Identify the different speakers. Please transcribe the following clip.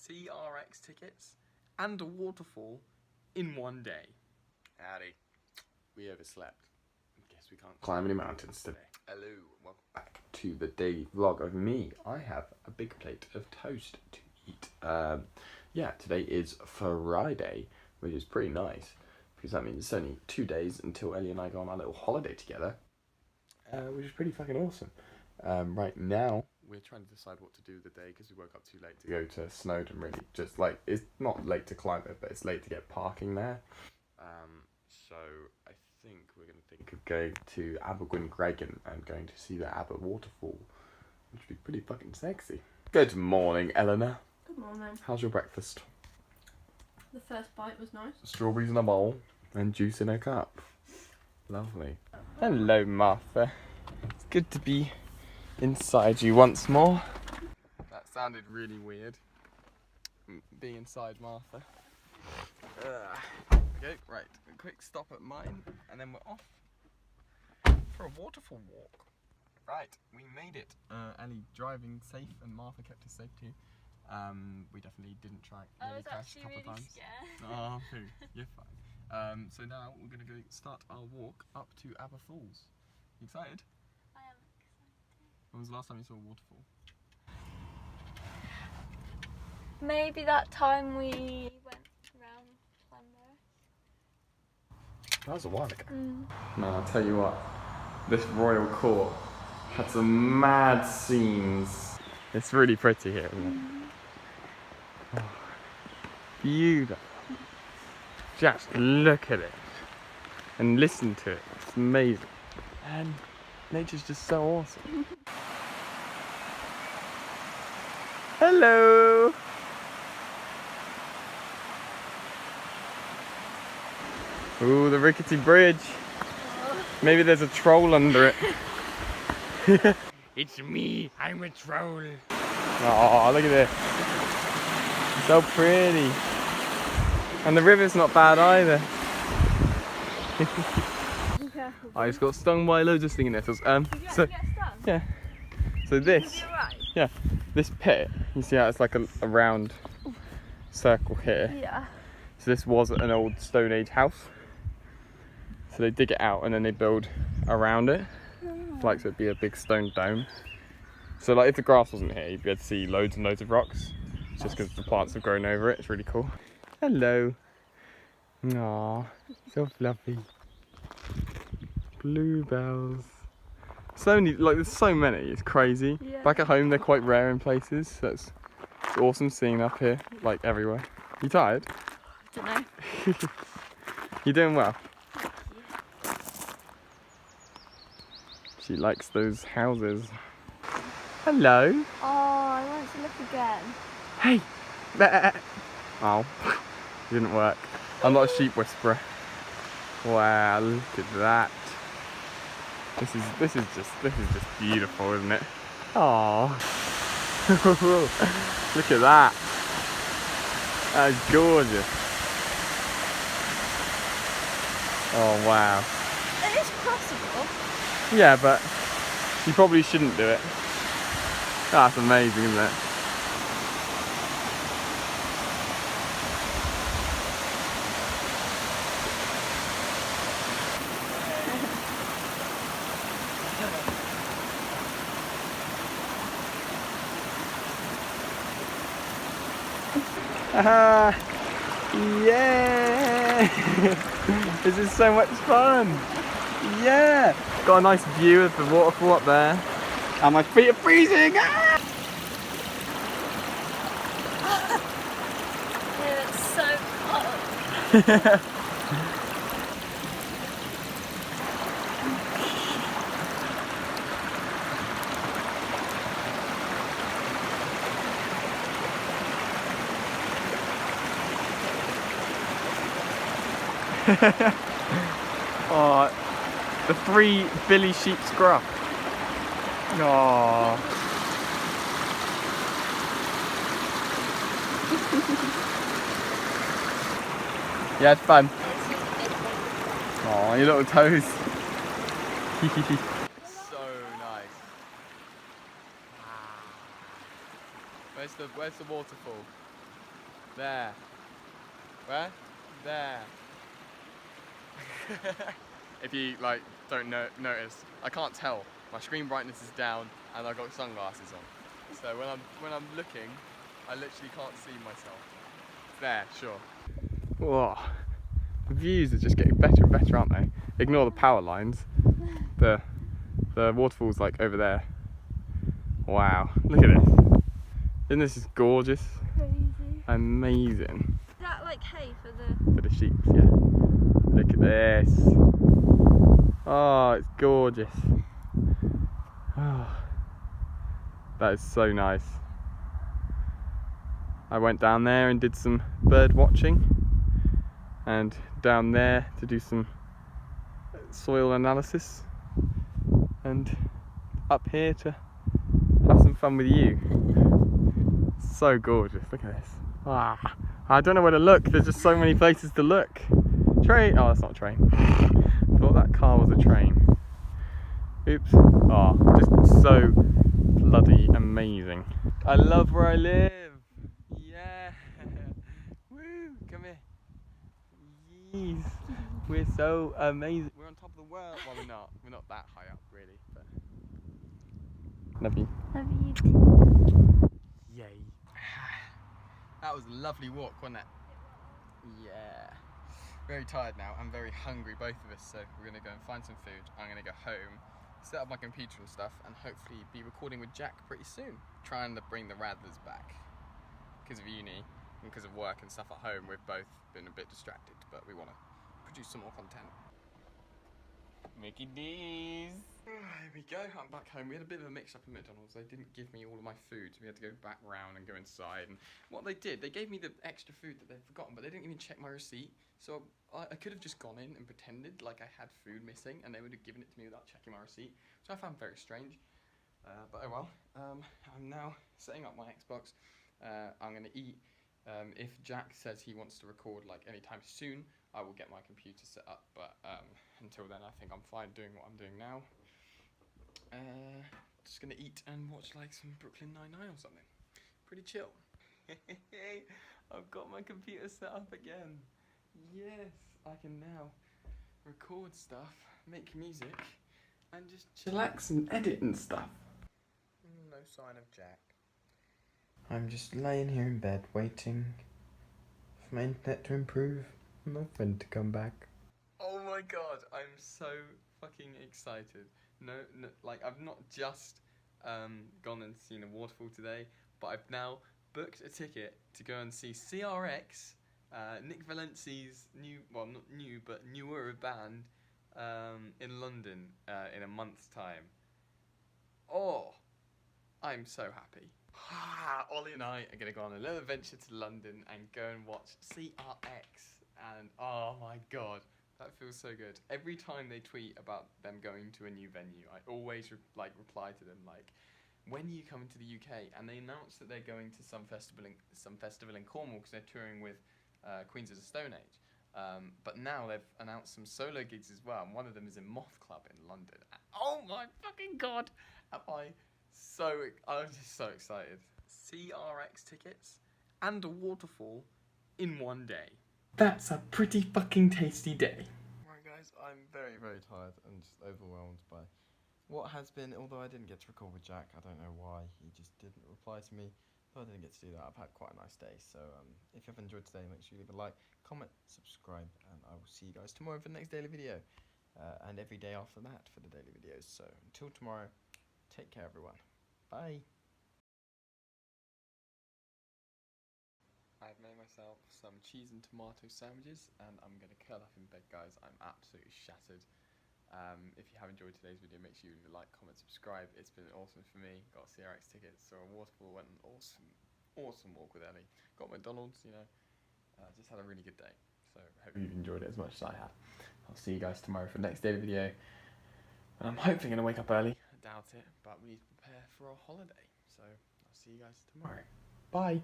Speaker 1: Crx tickets and a waterfall in one day. Howdy. We overslept. Guess we can't climb any mountains today. Hello, welcome back to the daily vlog of me. I have a big plate of toast to eat. Yeah, today is Friday, which is pretty nice because that means it's only 2 days until Ellie and I go on our little holiday together, which is pretty fucking awesome. Right now, we're trying to decide what to do with the day because we woke up too late to go to Snowdon, really. Just like, it's not late to climb it, but it's late to get parking there. So I think we're going to think of going to Abergwyngragan and going to see the Aber waterfall, which would be pretty fucking sexy. Good morning, Eleanor.
Speaker 2: Good morning.
Speaker 1: How's your breakfast?
Speaker 2: The first bite was nice.
Speaker 1: Strawberries in a bowl and juice in a cup. Lovely. Hello, Martha. It's good to be inside you once more. That sounded really weird. Being inside Martha. Okay, right. A quick stop at mine, and then we're off for a waterfall walk. Right, we made it. Ellie driving safe, and Martha kept us safe too. We definitely didn't crash a couple of times.
Speaker 2: Scared.
Speaker 1: Oh, you're fine. So now we're gonna go start our walk up to Aber Falls. You excited?
Speaker 2: I am excited.
Speaker 1: When was the last time you saw a waterfall?
Speaker 2: Maybe that time we went round Clanmore.
Speaker 1: That was a while ago. Man, I'll tell you what, this royal court had some mad scenes. It's really pretty here, isn't it? Oh, beautiful. Just look at it and listen to it. It's amazing. And nature's just so awesome. Hello! Ooh, the rickety bridge. Maybe there's a troll under it. It's me, I'm a troll. Oh, look at this. It's so pretty. And the river's not bad either. I just got stung by loads of stinging nettles. Yeah. So this, yeah, this pit, you see how it's like a round circle here?
Speaker 2: Yeah.
Speaker 1: So this was an old Stone Age house. So they dig it out and then they build around it, like so it'd be a big stone dome. So like if the grass wasn't here, you'd be able to see loads and loads of rocks, just because the plants have grown over it. It's really cool. Hello. Aww, so fluffy. Bluebells. So many, like there's so many, it's crazy.
Speaker 2: Yeah.
Speaker 1: Back at home they're quite rare in places, so it's awesome seeing them up here, like everywhere. You tired?
Speaker 2: I don't know.
Speaker 1: You doing well? She likes those houses. Hello.
Speaker 2: Oh, I want to look again.
Speaker 1: Hey. Oh, didn't work. I'm not a sheep whisperer. Wow, look at that. This is just beautiful, isn't it? Oh. Look at that. That's gorgeous. Oh wow.
Speaker 2: It is possible.
Speaker 1: Yeah, but you probably shouldn't do it. That's amazing, isn't it? Yeah! This is so much fun! Yeah! Got a nice view of the waterfall up there. And my feet are freezing! Ah!
Speaker 2: Yeah, it's so cold.
Speaker 1: Oh, the 3 Billy Sheep scruff. Oh. You had fun? Oh, your little toes. So nice. Where's the waterfall? There. Where? There. If you like don't notice, I can't tell. My screen brightness is down and I've got sunglasses on. So when I'm looking, I literally can't see myself. There, sure. Whoa. The views are just getting better and better, aren't they? Ignore the power lines. The waterfall's like over there. Wow, look at this. Isn't this just gorgeous?
Speaker 2: Crazy.
Speaker 1: Amazing.
Speaker 2: Is that like hay for
Speaker 1: the sheep, yeah. Look at this. Oh, it's gorgeous. Oh, that is so nice. I went down there and did some bird watching, and down there to do some soil analysis, and up here to have some fun with you. So gorgeous, look at this. Ah, I don't know where to look, there's just so many places to look. Train, oh that's not a train. I thought that car was a train. Oops. Oh, just so bloody amazing. I love where I live. Yeah. Woo, come here. Yes. We're so amazing. We're on top of the world. Well, we're not. We're not that high up, really. But love you.
Speaker 2: Love you too.
Speaker 1: Yay. That was a lovely walk, wasn't it? Yeah. Very tired now. I'm very hungry, both of us. So we're gonna go and find some food. I'm gonna go home, set up my computer and stuff, and hopefully be recording with Jack pretty soon. Trying to bring the Rattlers back. Because of uni and because of work and stuff at home, we've both been a bit distracted, but we want to produce some more content. Mickey D's. Here we go, I'm back home. We had a bit of a mix-up at McDonald's. They didn't give me all of my food, so we had to go back round and go inside. And what they did, they gave me the extra food that they'd forgotten, but they didn't even check my receipt. So I could have just gone in and pretended like I had food missing, and they would have given it to me without checking my receipt, which I found very strange. But oh well. I'm now setting up my Xbox. I'm going to eat. If Jack says he wants to record like anytime soon, I will get my computer set up, but until then I think I'm fine doing what I'm doing now. Just going to eat and watch like some Brooklyn Nine-Nine or something. Pretty chill. I've got my computer set up again. Yes, I can now record stuff, make music, and just chillax and edit and stuff. No sign of Jack. I'm just laying here in bed waiting for my internet to improve and my friend to come back. Oh my god, I'm so fucking excited. No, like I've not just gone and seen a waterfall today, but I've now booked a ticket to go and see Crx, Nick Valenci's new, well not new, but newer band in London in a month's time. Oh, I'm so happy. Ollie and I are going to go on a little adventure to London and go and watch CRX, and oh my god, that feels so good. Every time they tweet about them going to a new venue, I always reply to them like, when are you coming to the UK? And they announced that they're going to some festival in Cornwall because they're touring with Queens of the Stone Age. But now they've announced some solo gigs as well, and one of them is in Moth Club in London. And oh my fucking god, I'm just so excited. CRX tickets and a waterfall in one day. That's a pretty fucking tasty day. Right guys, I'm very, very tired and just overwhelmed by what has been, although I didn't get to record with Jack, I don't know why, he just didn't reply to me. So I didn't get to do that. I've had quite a nice day. So if you have enjoyed today, make sure you leave a like, comment, subscribe, and I will see you guys tomorrow for the next daily video. And every day after that for the daily videos. So until tomorrow, take care everyone. Bye. I've made myself some cheese and tomato sandwiches and I'm going to curl up in bed, guys. I'm absolutely shattered. If you have enjoyed today's video, make sure you leave a like, comment, subscribe. It's been awesome for me. Got CRX tickets, saw a waterfall, went an awesome walk with Ellie. Got McDonald's, you know. Just had a really good day. So I hope you've enjoyed it as much as I have. I'll see you guys tomorrow for the next daily video. And I'm hopefully going to wake up early. I doubt it, but we need to prepare for our holiday. So I'll see you guys tomorrow. Bye.